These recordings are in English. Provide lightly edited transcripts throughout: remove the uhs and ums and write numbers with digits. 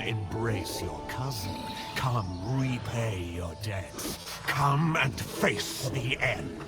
embrace your cousin. Come repay your debts. Come and face the end.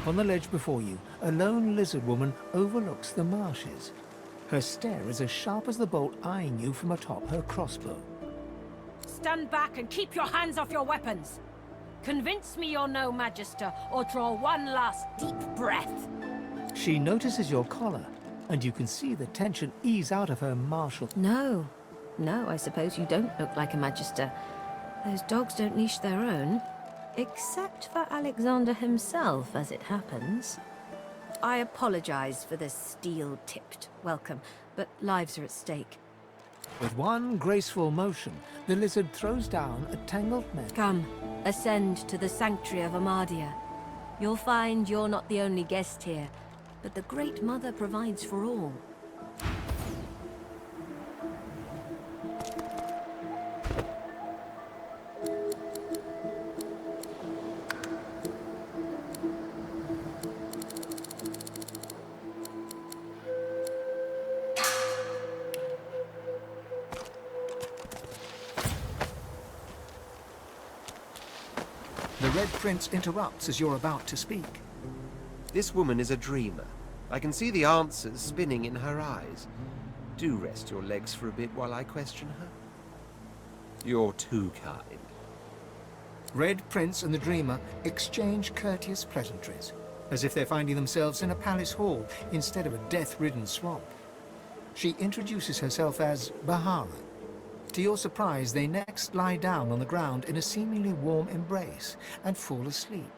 Up on the ledge before you, a lone lizard woman overlooks the marshes. Her stare is as sharp as the bolt eyeing you from atop her crossbow. Stand back and keep your hands off your weapons. Convince me you're no Magister, or draw one last deep breath. She notices your collar, and you can see the tension ease out of her martial... No, I suppose you don't look like a Magister. Those dogs don't leash their own. Except for Alexander himself, as it happens. I apologize for this steel-tipped welcome, but lives are at stake. With one graceful motion, the lizard throws down a tangled net. Come, ascend to the sanctuary of Amadia. You'll find you're not the only guest here, but the Great Mother provides for all. The Red Prince interrupts as you're about to speak. This woman is a dreamer. I can see the answers spinning in her eyes. Do rest your legs for a bit while I question her. You're too kind. Red Prince and the Dreamer exchange courteous pleasantries, as if they're finding themselves in a palace hall instead of a death-ridden swamp. She introduces herself as Bahara. To your surprise, they next lie down on the ground in a seemingly warm embrace and fall asleep.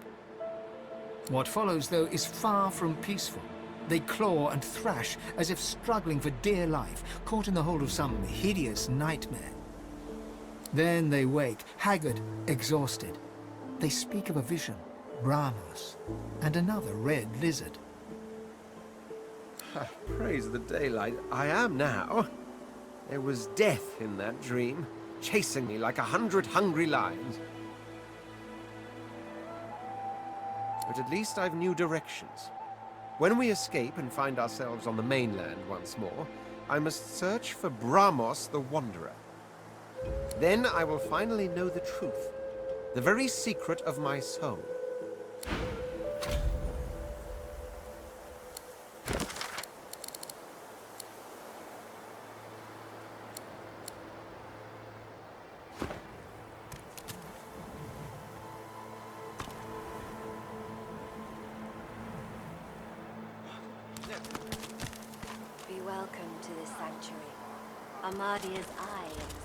What follows, though, is far from peaceful. They claw and thrash as if struggling for dear life, caught in the hold of some hideous nightmare. Then they wake, haggard, exhausted. They speak of a vision, Brahmos, and another red lizard. Praise the daylight. I am now. There was death in that dream, chasing me like 100 hungry lions. But at least I've new directions. When we escape and find ourselves on the mainland once more, I must search for Brahmos the Wanderer. Then I will finally know the truth, the very secret of my soul. Be welcome to this sanctuary. Amadia's eye is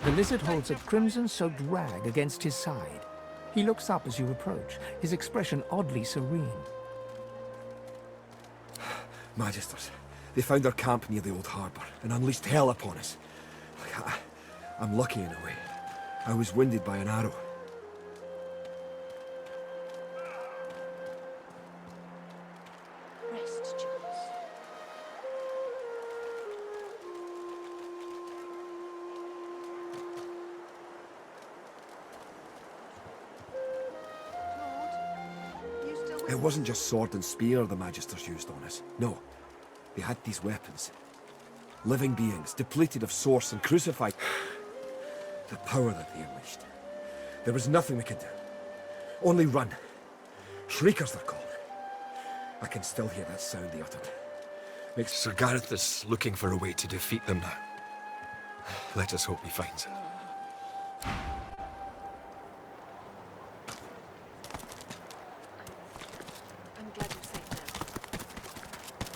The lizard holds a crimson-soaked rag against his side. He looks up as you approach, his expression oddly serene. Magisters, they found our camp near the old harbour and unleashed hell upon us. I'm lucky in a way. I was wounded by an arrow. rest, Jules. It wasn't just sword and spear the Magisters used on us. No, they had these weapons. Living beings, depleted of source and crucified. The power that they unleashed. There was nothing we could do. Only run. Shriekers they're called. I can still hear that sound they uttered. Makes Sir Gareth is looking for a way to defeat them now. Let us hope he finds it. I'm glad you're safe now.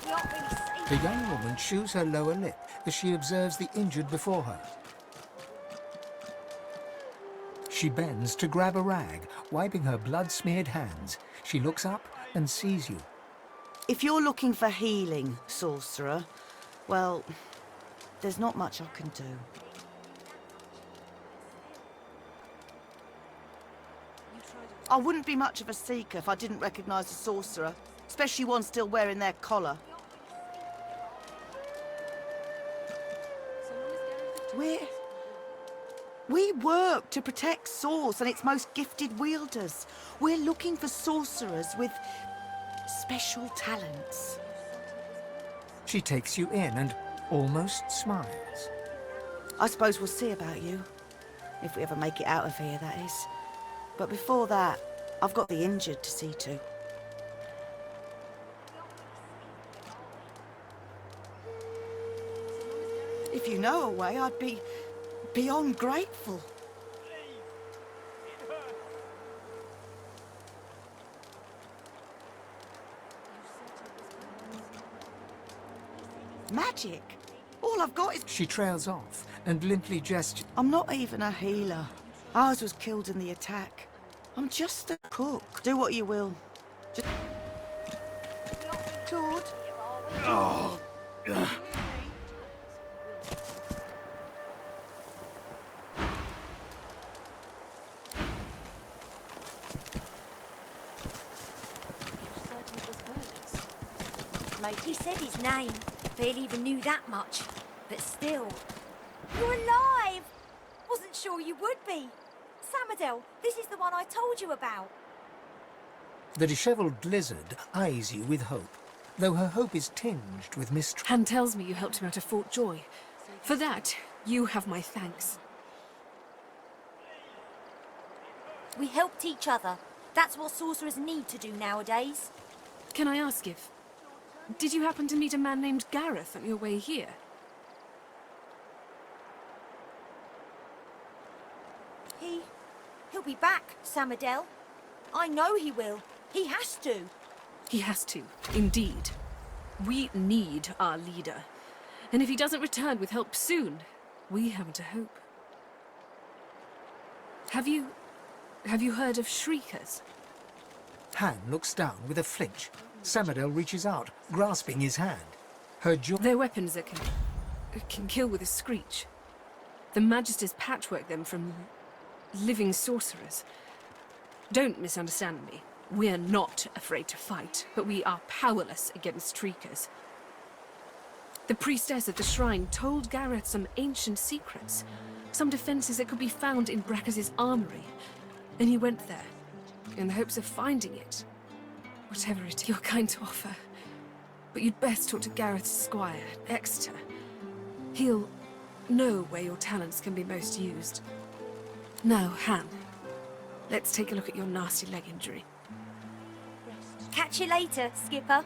We aren't really safe. The young woman chews her lower lip as she observes the injured before her. She bends to grab a rag, wiping her blood-smeared hands. She looks up and sees you. If you're looking for healing, sorcerer, well, there's not much I can do. I wouldn't be much of a seeker if I didn't recognize a sorcerer, especially one still wearing their collar. We work to protect Source and its most gifted wielders. We're looking for sorcerers with special talents. She takes you in and almost smiles. I suppose we'll see about you. If we ever make it out of here, that is. But before that, I've got the injured to see to. If you know a way, I'd be beyond grateful. Magic? All I've got is... She trails off and limply gestures. I'm not even a healer. Ours was killed in the attack. I'm just a cook. Do what you will. Just... Claude? Oh. He said his name. Barely even knew that much. But still. You're alive! Wasn't sure you would be. Samadel, this is the one I told you about. The dishevelled lizard eyes you with hope, though her hope is tinged with mistrust. Han tells me you helped him out of Fort Joy. For that, you have my thanks. We helped each other. That's what sorcerers need to do nowadays. Can I ask if... Did you happen to meet a man named Gareth on your way here? He'll be back, Samadel. I know he will. He has to. He has to, indeed. We need our leader. And if he doesn't return with help soon, we haven't a hope. Have you heard of Shriekers? Han looks down with a flinch. Samadel reaches out, grasping his hand. Her jaw... They're weapons that can kill with a screech. The Magisters patchwork them from living sorcerers. Don't misunderstand me. We're not afraid to fight, but we are powerless against Shriekers. The priestess of the shrine told Gareth some ancient secrets, some defenses that could be found in Brackus's armory, and he went there, in the hopes of finding it. Whatever it is you're kind to offer. But you'd best talk to Gareth's squire, Exeter. He'll know where your talents can be most used. Now, Han, let's take a look at your nasty leg injury. Catch you later, Skipper.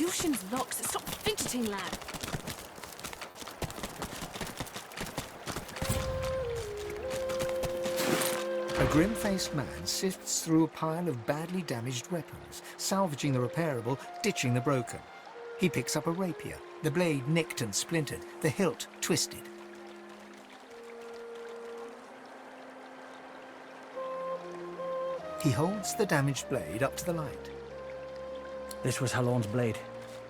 Lucian's locks. Stop fidgeting, lad. A grim-faced man sifts through a pile of badly damaged weapons, salvaging the repairable, ditching the broken. He picks up a rapier, the blade nicked and splintered, the hilt twisted. He holds the damaged blade up to the light. This was Halon's blade.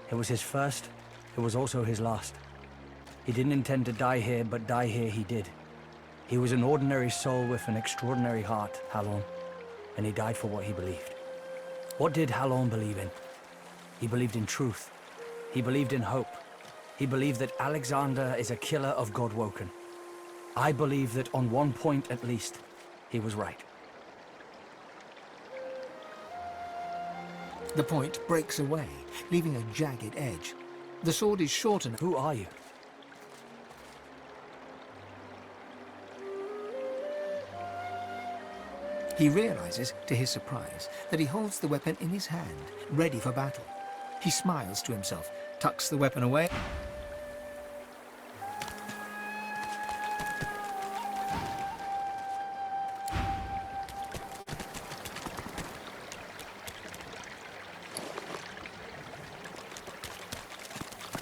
It was his first, it was also his last. He didn't intend to die here, but die here he did. He was an ordinary soul with an extraordinary heart, Halon, and he died for what he believed. What did Halon believe in? He believed in truth. He believed in hope. He believed that Alexander is a killer of Godwoken. I believe that on one point at least, he was right. The point breaks away, leaving a jagged edge. The sword is short enough. Who are you? He realizes, to his surprise, that he holds the weapon in his hand, ready for battle. He smiles to himself, tucks the weapon away.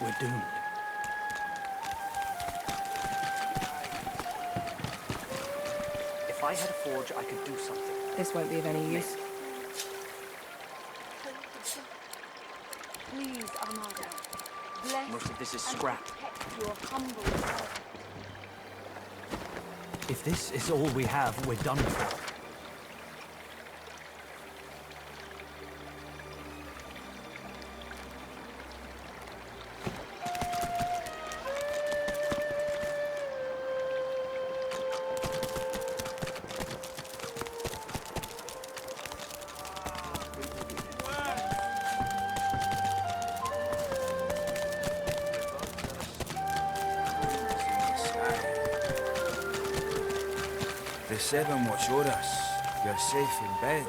We're doomed. If I had a forge, I could do something. This won't be of any use. Please, Armada, bless Most of this is and scrap. protect your humble servant. If this is all we have, we're done for. The seven watch o'er us. You're safe in bed.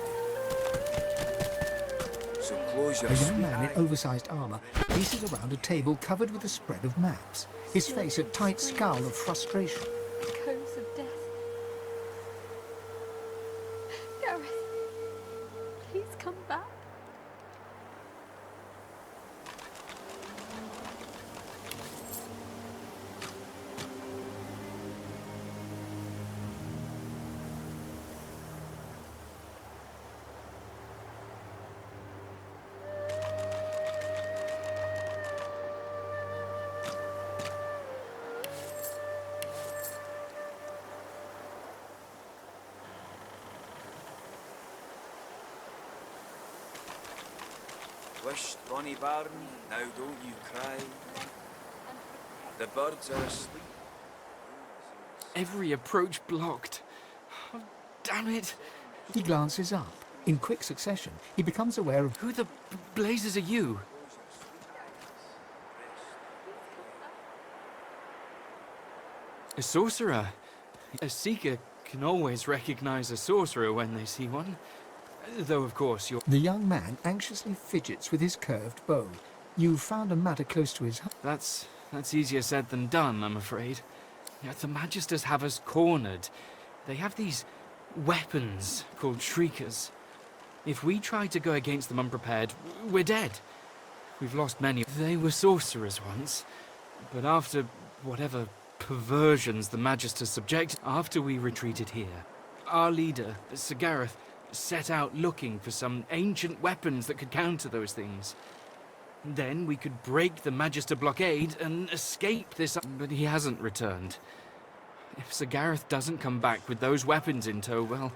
So close your A young sweet man in eyes. oversized armor paces around a table covered with a spread of maps, his face a tight scowl of frustration. Echoes of death. Gareth, please come back. Wisht, bonny bairn, now don't you cry. The birds are asleep. Every approach blocked. Oh, damn it! He glances up. In quick succession, he becomes aware of Who the blazes are you? A sorcerer. A seeker can always recognize a sorcerer when they see one. Though, of course, you're... the young man anxiously fidgets with his curved bow. You've found a matter close to his heart. That's easier said than done, I'm afraid. Yet the Magisters have us cornered. They have these weapons called shriekers. If we try to go against them unprepared, we're dead. We've lost many. They were sorcerers once, but after whatever perversions the Magisters subjected, after we retreated here, our leader, Sir Gareth, set out looking for some ancient weapons that could counter those things. Then we could break the Magister blockade and escape this... But he hasn't returned. If Sir Gareth doesn't come back with those weapons in tow, well,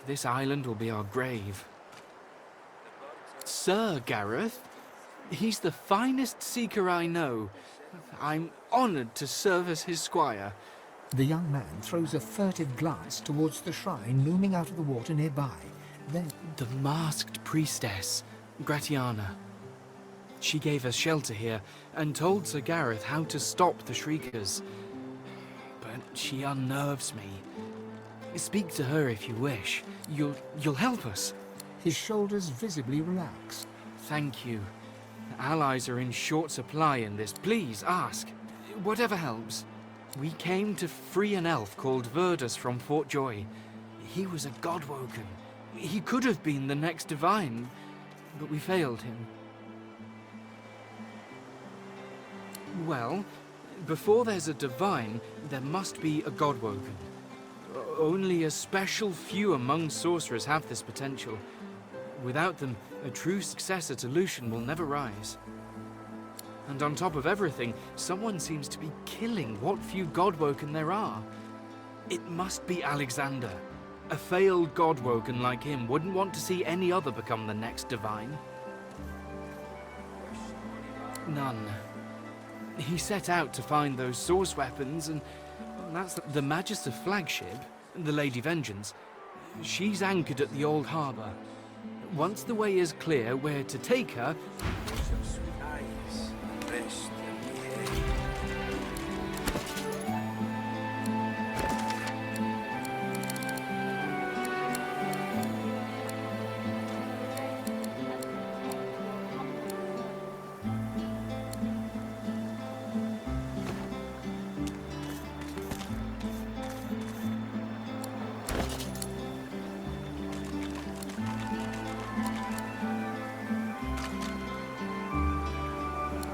this island will be our grave. Sir Gareth? He's the finest seeker I know. I'm honored to serve as his squire. The young man throws a furtive glance towards the shrine looming out of the water nearby. Then, The masked priestess, Gratiana. She gave us shelter here and told Sir Gareth how to stop the Shriekers. But she unnerves me. Speak to her if you wish. You'll help us. his shoulders visibly relax. Thank you. Allies are in short supply in this. Please, ask. Whatever helps. We came to free an elf called Verdus from Fort Joy. He was a godwoken. He could have been the next divine, but we failed him. Well, before there's a divine, there must be a godwoken. Only a special few among sorcerers have this potential. Without them, a true successor to Lucian will never rise. And on top of everything, someone seems to be killing what few godwoken there are. It must be Alexander. A failed godwoken like him wouldn't want to see any other become the next divine. None. He set out to find those source weapons, and that's the Magister flagship, the Lady Vengeance. She's anchored at the old harbour. Once the way is clear where to take her, Rest in peace.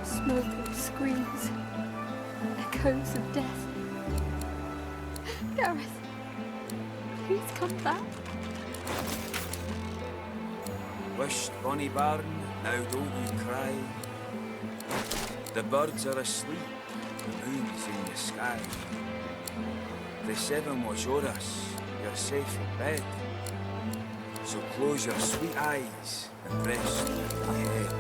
Smoke and screams. Echoes of death. Gareth, come back. Wisht, bonny barn, now don't you cry. The birds are asleep, the moon's in the sky. The seven watch o'er us, you're safe in bed. So close your sweet eyes and rest your head.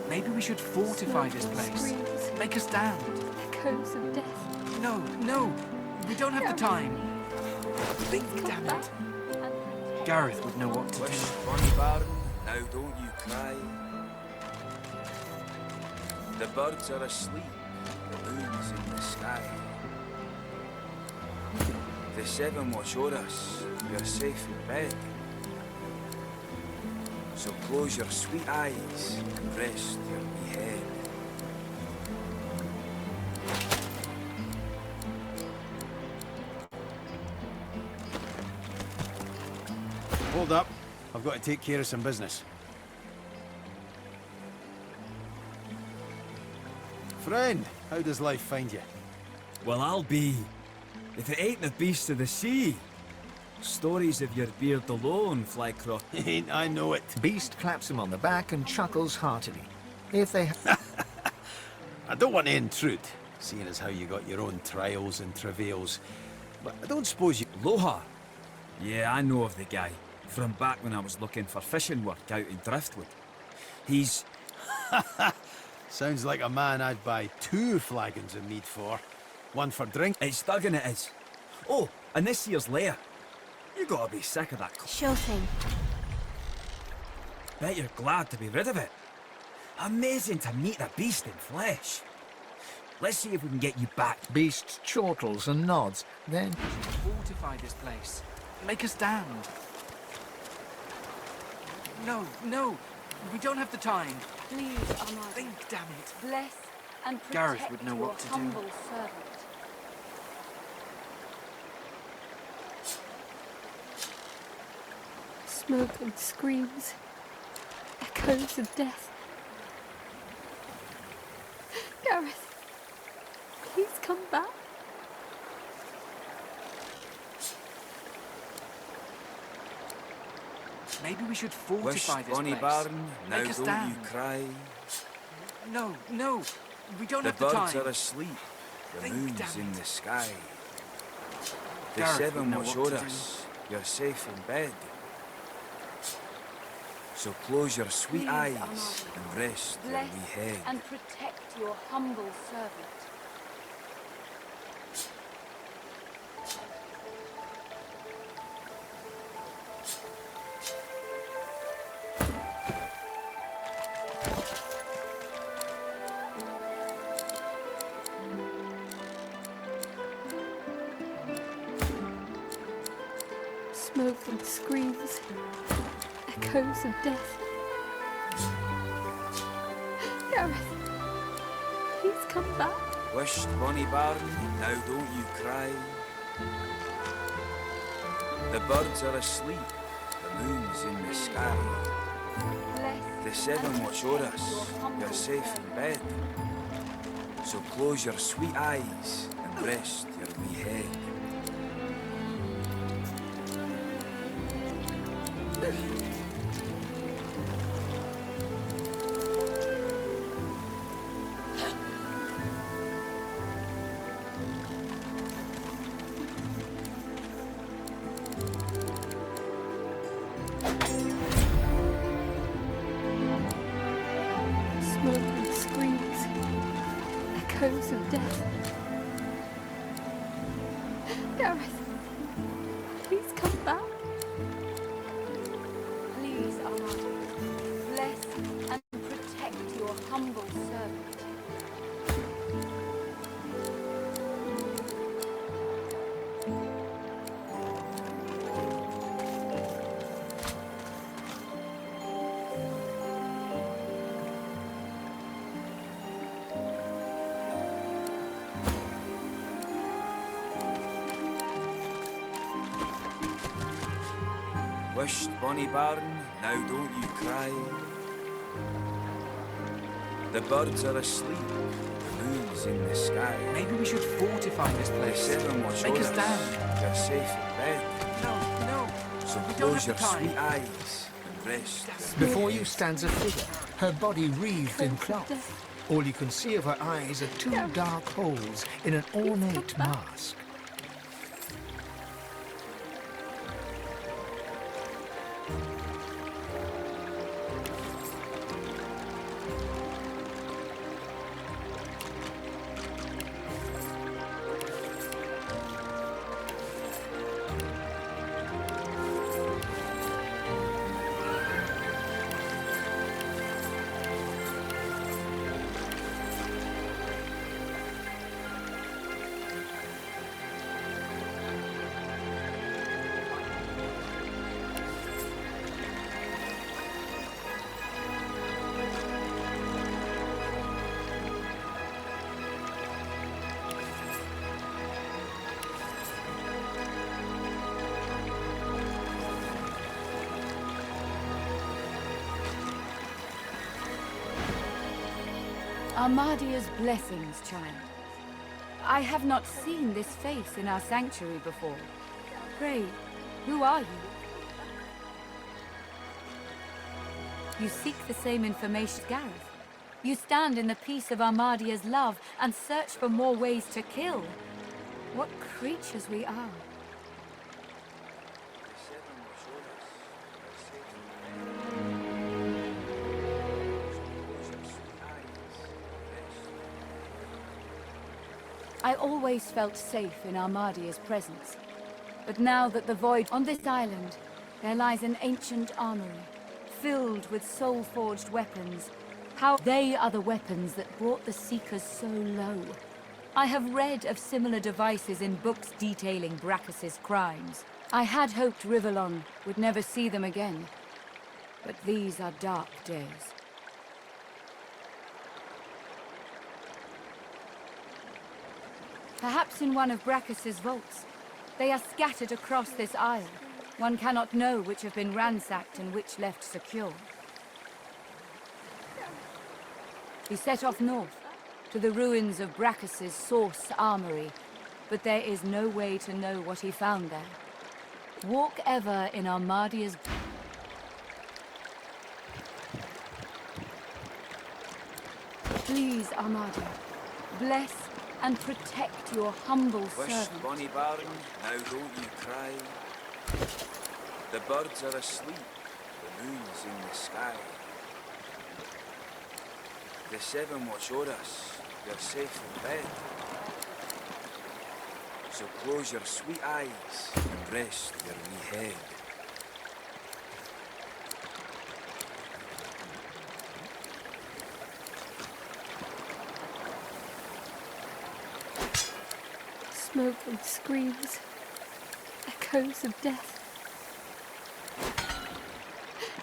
Maybe we should fortify this place. Make a stand. Echoes of death. No, no, we don't have the time. Think, damn it. Gareth would know what to Wish, do. bonny barn, now don't you cry. The birds are asleep, the moon's in the sky. The seven watch o'er us, you're safe in bed. So close your sweet eyes and rest your wee head. Hold up. I've got to take care of some business. Friend, how does life find you? Well, I'll be. If it ain't the beast of the sea. Stories of your beard alone, Flycroft. Ain't I know it. Beast claps him on the back and chuckles heartily. If they I don't want to intrude, seeing as how you got your own trials and travails. But I don't suppose you... Lohar? Yeah, I know of the guy. From back when I was looking for fishing work out in Driftwood. He's... Sounds like a man I'd buy 2 flagons of mead for. One for drink. It's Duggan it is. Oh, and this here's Leia. You gotta be sick of that. Sure thing. Bet you're glad to be rid of it. Amazing to meet the beast in flesh. Let's see if we can get you back. Beast chortles and nods, then... Fortify this place. Make a stand. No, no, we don't have the time. Please, Armand. Think, damn it. Bless and protect Gareth would know your what to do. humble servant. Smoke and screams. Echoes of death. Gareth, please come back. Maybe we should Wish, fortify this bonny place. barn, now Make a don't stand. you cry. No, no, we don't The have the birds time. are asleep, the Think, moon's damn in it. the sky. The Gareth would seven know watch what o'er to do. us, you're safe in bed. So close your sweet Please, eyes Armand. and rest your Bless wee head. and protect your humble servant. Smoke and screams. Echoes of death. Gareth, please come back. Wisht, bonny barn, now don't you cry. The birds are asleep, the moon's in the sky. Bless The seven and watch o'er protect us, your humble you're safe servant. in bed. So close your sweet eyes and rest your wee head. Smoke and screams. Echoes of death. Gareth, please come back. Please, Armand. Bless and protect your humble Wisht, bonny barn, now don't you cry. The birds are asleep, the moon's in the sky. Maybe we should fortify this The place. seven watch Make over a us. stand. You're safe in bed. No. So We don't close have your the time. sweet eyes and rest. Before you stands a figure, her body wreathed in cloth. All you can see of her eyes are two dark holes in an ornate mask. Armadia's blessings, child. I have not seen this face in our sanctuary before. Pray, who are you? You seek the same information as Gareth. You stand in the peace of Armadia's love and search for more ways to kill. What creatures we are. I always felt safe in Armadia's presence. But now that the void on this island, there lies an ancient armory, filled with soul-forged weapons. How they are the weapons that brought the Seekers so low. I have read of similar devices in books detailing Brachus's crimes. I had hoped Rivellon would never see them again. But these are dark days. Perhaps in one of Brachus's vaults. They are scattered across this isle. One cannot know which have been ransacked and which left secure. We set off north, to the ruins of Brachus's source armory, but there is no way to know what he found there. Walk ever in Armadia's... Please, Armadia, bless and protect your humble Wish, servant. bonny barn, now don't you cry. The birds are asleep, the moon's in the sky. The seven watch o'er us, you're safe in bed. So close your sweet eyes and rest your wee head. Smoke and screams. Echoes of death.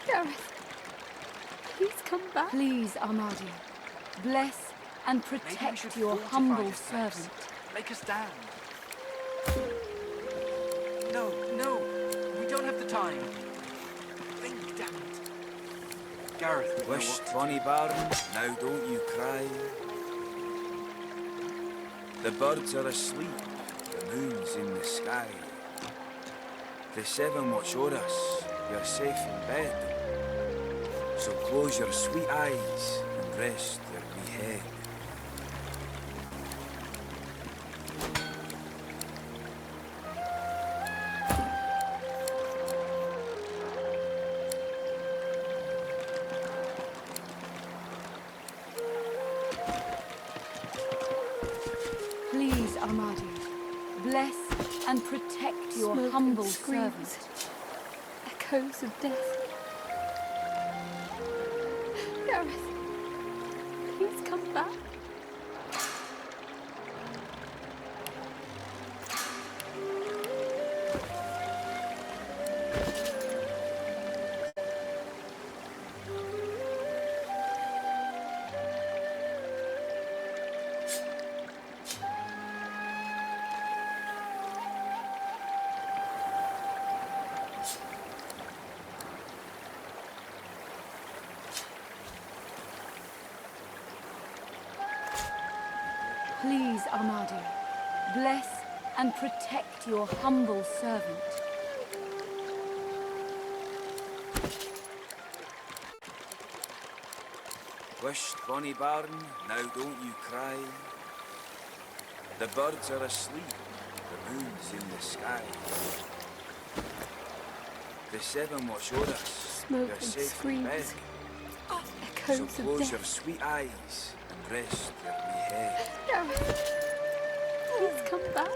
Gareth, please come back. Please, Armadia, bless and protect your humble servant. Make a stand. No, we don't have the time. Think, damn it. Gareth, Wish, bonny barn, now don't you cry. The birds are asleep, the moon's in the sky. The seven watch o'er us, you're safe in bed. So close your sweet eyes and rest your wee head. Please, Armadia, bless and protect your Smoke humble and screams. servant. Echoes of death. Gareth, please come back. Please, Armadio, bless and protect your humble servant. Whisht, bonny barn, now don't you cry. The birds are asleep, the moon's in the sky. The seven watch o'er us, Smoke you're and safe in bed. screams. So Echoes of close death. your sweet eyes and rest your wee head. Gareth, please come back.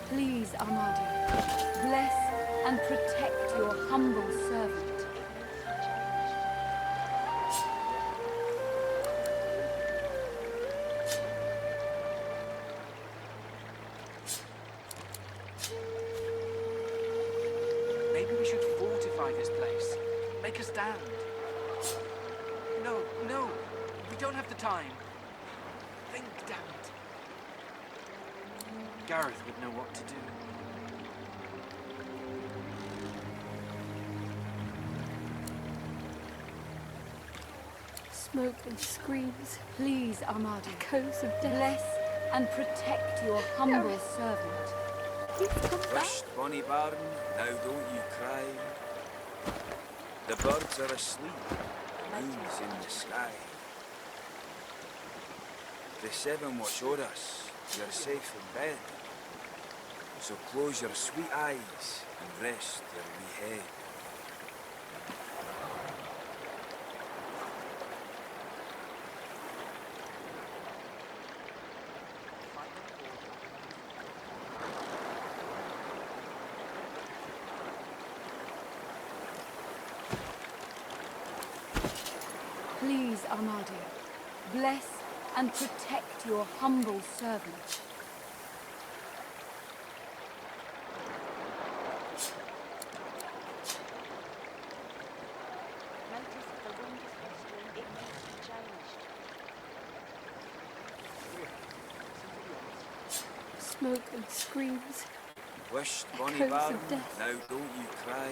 Please, Armadio, bless and protect your humble servant. Maybe we should fortify this place. Make a stand. No, no. We don't have the time. Think, damn it. Gareth would know what to do. Smoke and screams. Please, Armadio, Echoes of death. bless and protect your humble servant. Please come back. Whisht, bonny barn, now don't you cry. The birds are asleep, the moon's in the sky. The seven watch o'er us, you're safe in bed. So close your sweet eyes and rest your wee head. Please, Armadio, bless and protect your humble servant. Smoke and screams. Whisht, bonny Echoes barn, of death. now don't you cry.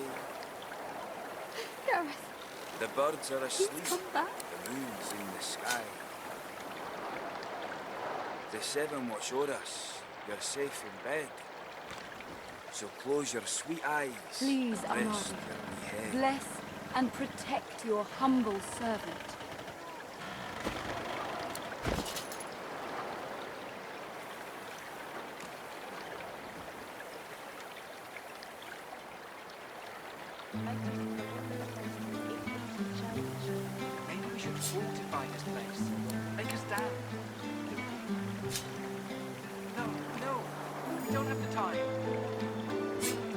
Gareth, The birds are please asleep, come back. the moon's in the sky. The seven watch o'er us, you're safe in bed. So close your sweet eyes, Please, and rest Armadio, your wee head. bless and protect your humble servant. Maybe we should fortify this place. Make a stand. No, no. We don't have the time.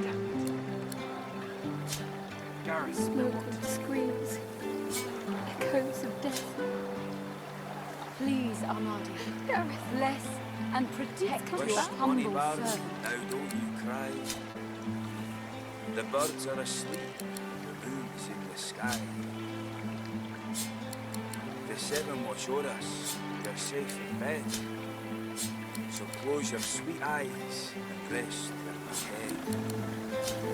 Damn it. Gareth, Smoke and screams. Echoes of death. Please, Armadio, Gareth, bless and protect come your Whisht, bonny humble barn, servant. now don't you cry. The birds are asleep, the moon's in the sky. The seven watch o'er us, you're safe in bed. So close your sweet eyes and rest your wee head.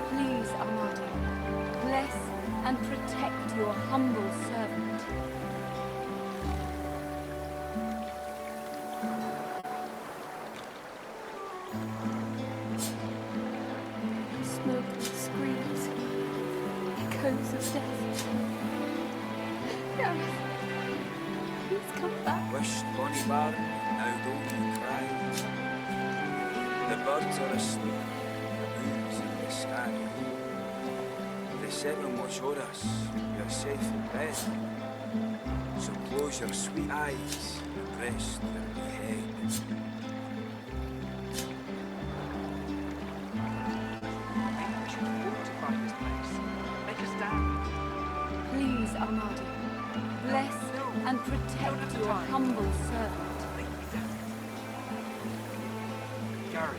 Please, Armadio, bless and protect your humble servant. smoke and screams. Echoes of death. Gareth, please come back. Whisht, bonny barn, now don't you cry. The birds are asleep, the moon's in the sky. The seven watch o'er us, you're safe in bed. So close your sweet eyes and rest your wee head. maybe we should fortify this place. Make a stand. Please, Armadio, bless servant. Gary.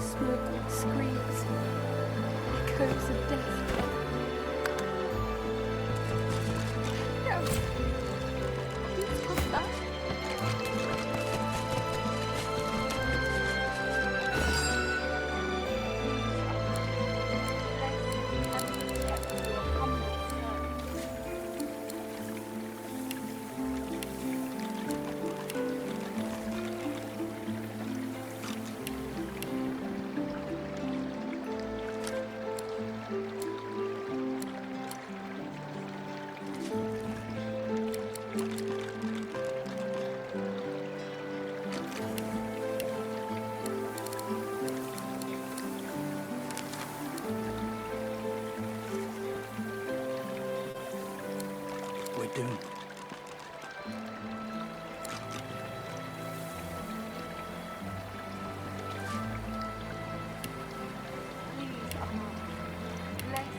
Smoke, screams, echoes of death. No. Who's got that? We're doomed. Please, Amar, bless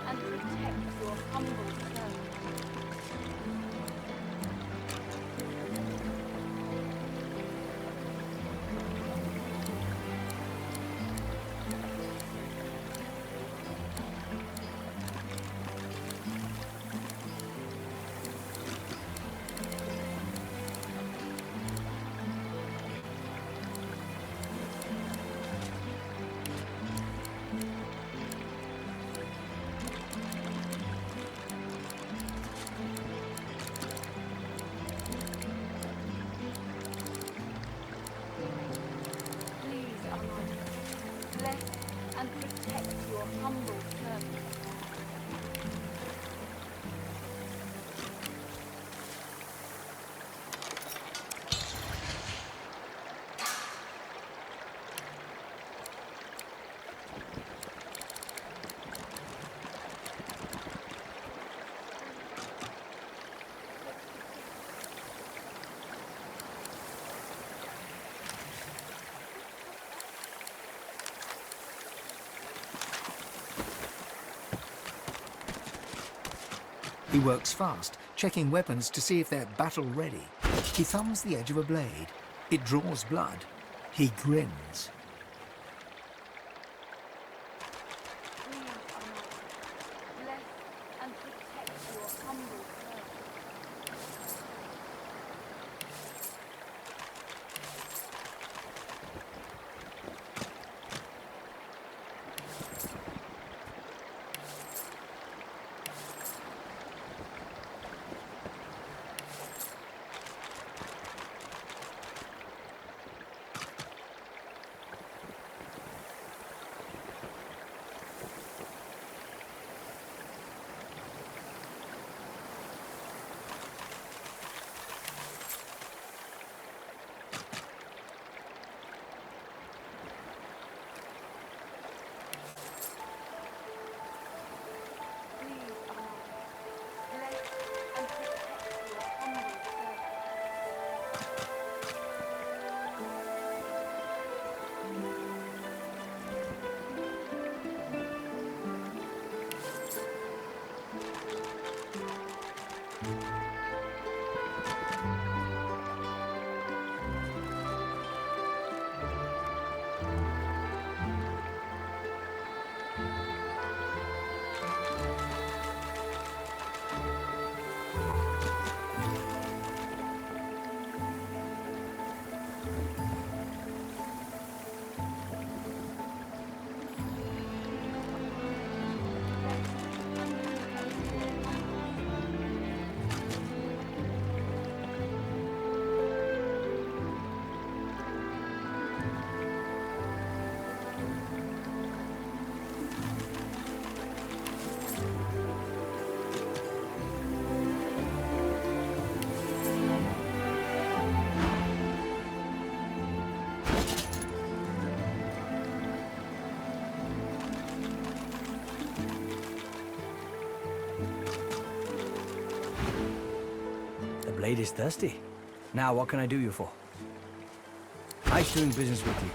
and protect your humble servant. Please, Amar, bless and protect your humble servant. He works fast, checking weapons to see if they're battle-ready. He thumbs the edge of a blade. It draws blood. He grins. Please, Amar, bless and protect your humble servant. blade is thirsty. Now, what can I do you for? Nice doing business with you.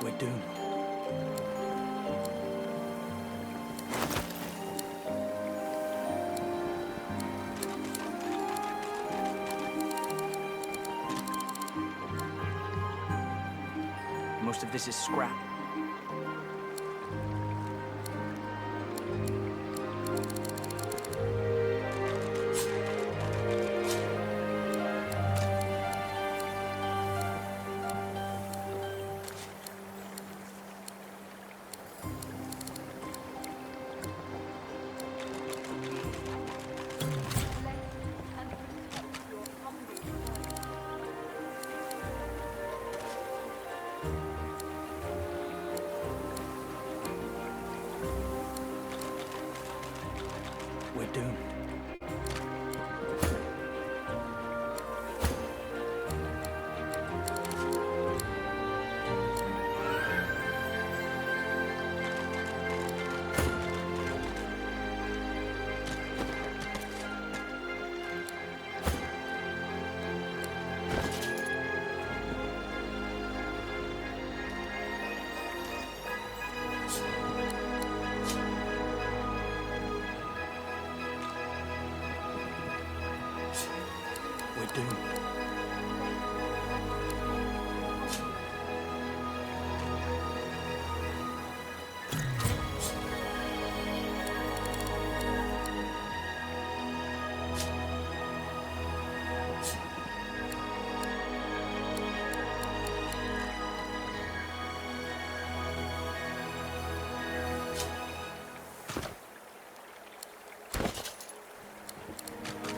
We're doomed. Most of this is scrap. We're doomed.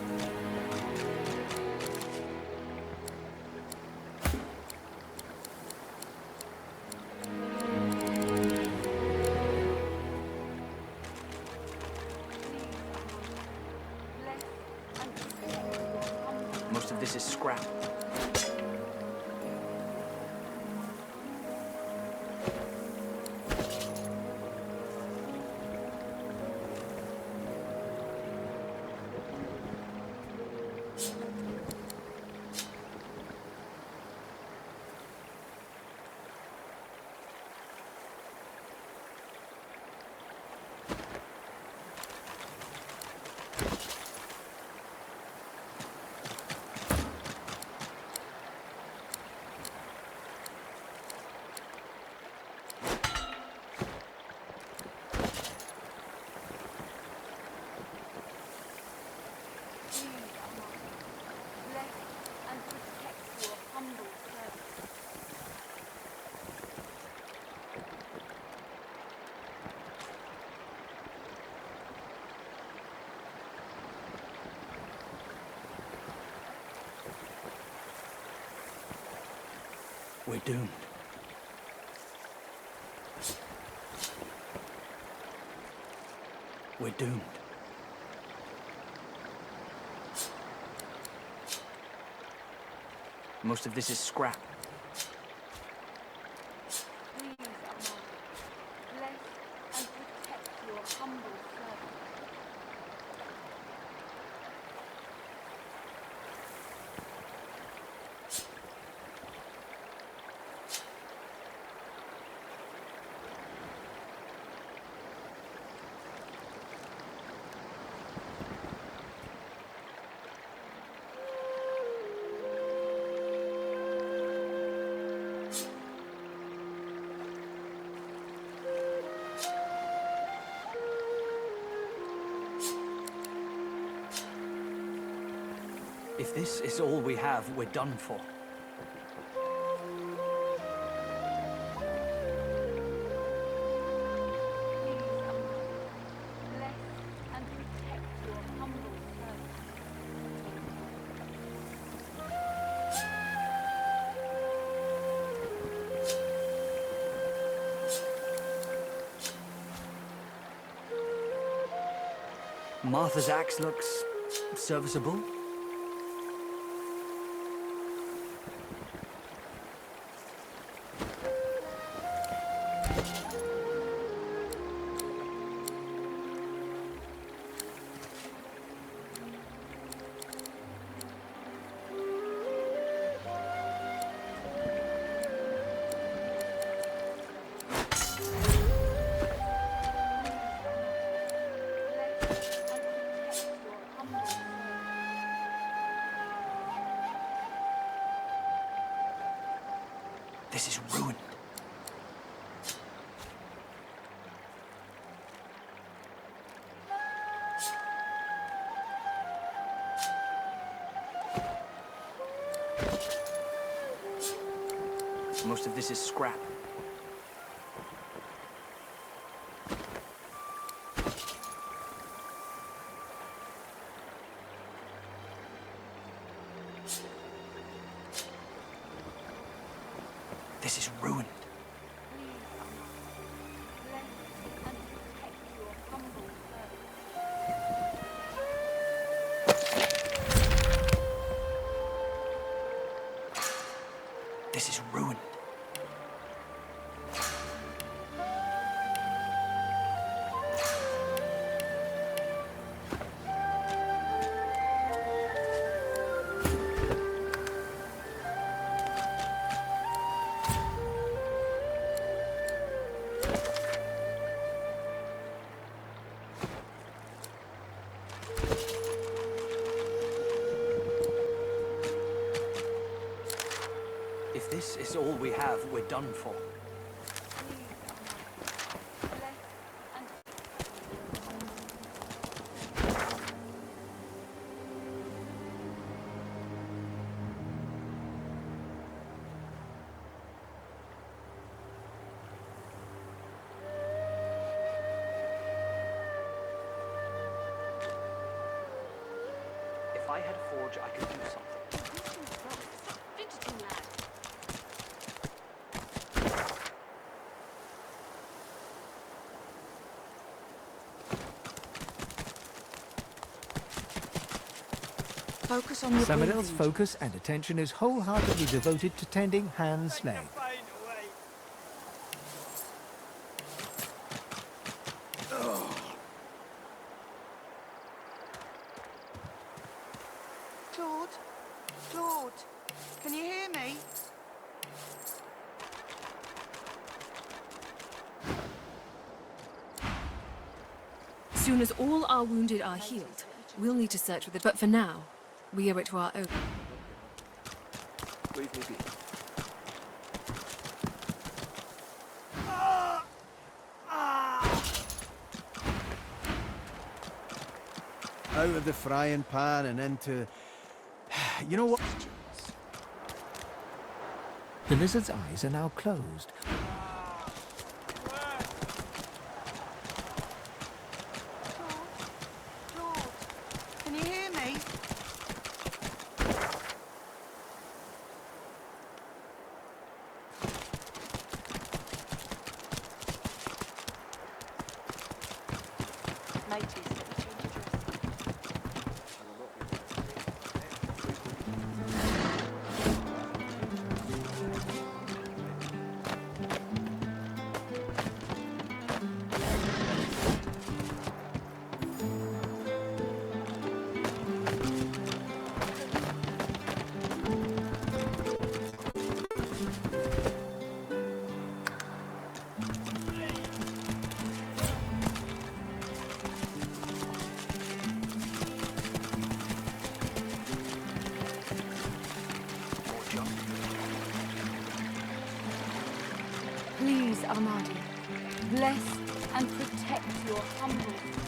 We're doomed. Most of this is scrap. We're doomed. We're doomed. Most of this is scrap. If this is all we have, we're done for. Martha's axe looks serviceable. Most of this is scrap. This is ruined. This is ruined. If this is all we have, we're done for. If I had a forge, I could do something. Focus on your Samadel's breathing. focus and attention is wholeheartedly devoted to tending Han's leg. Claude? Claude? Can you hear me? Soon as all our wounded are healed, we'll need to search with it. But for now, we owe it to our own. Leave me be. Out of the frying pan and into... You know what? The lizard's eyes are now closed. Claude? Can you hear me? Please, Armadi, bless and protect your humble servant.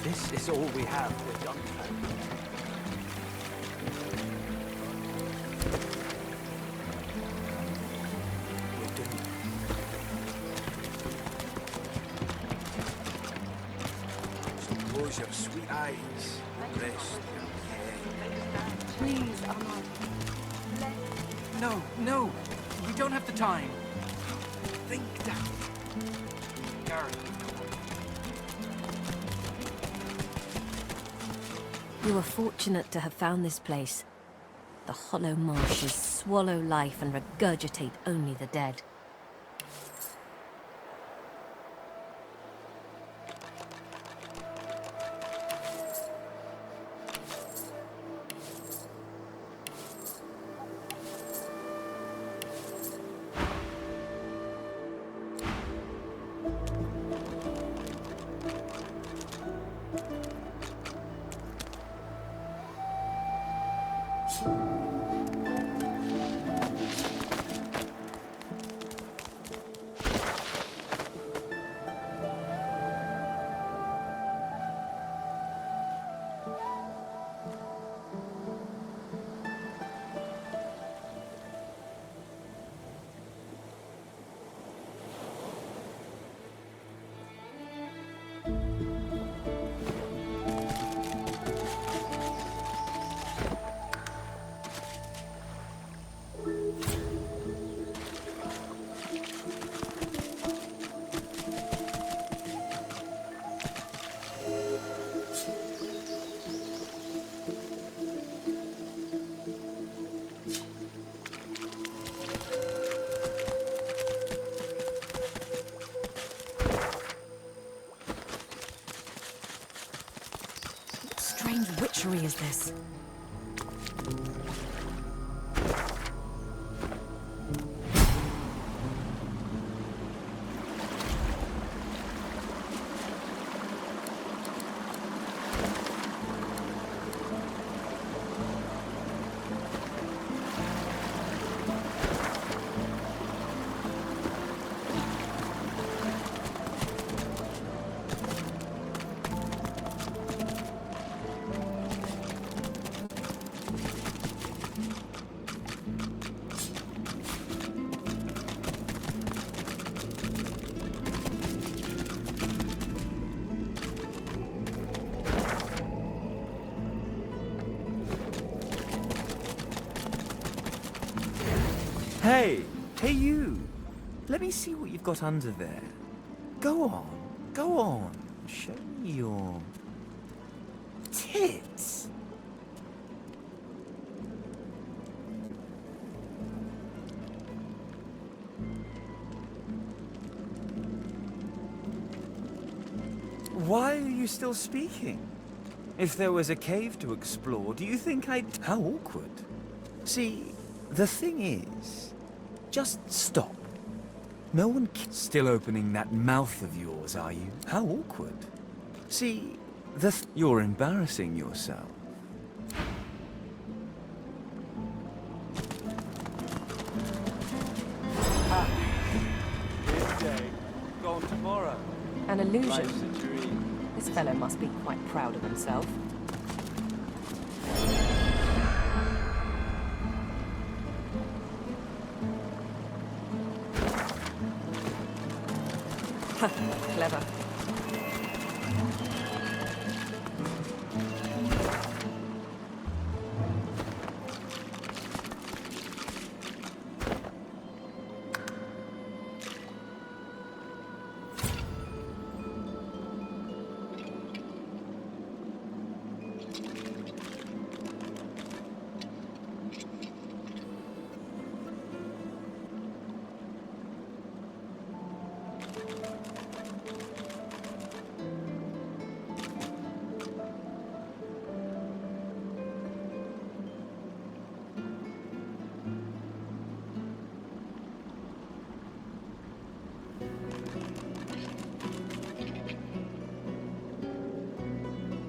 This is all we have. We're done. Close your sweet eyes and rest your head. Please, Armand. No, no! We don't have the time. Think down. Gareth. You were fortunate to have found this place. The hollow marshes swallow life and regurgitate only the dead. What strange witchery is this? Hey! Hey you! Let me see what you've got under there. Go on. Go on. Show me your... tits. Why are you still speaking? If there was a cave to explore, do you think I'd... How awkward. See, the thing is... Just stop. No one... Still opening that mouth of yours, are you? How awkward. See, you're embarrassing yourself. Today, gone tomorrow. An illusion. Life's a dream. This fellow must be quite proud of himself. Clever.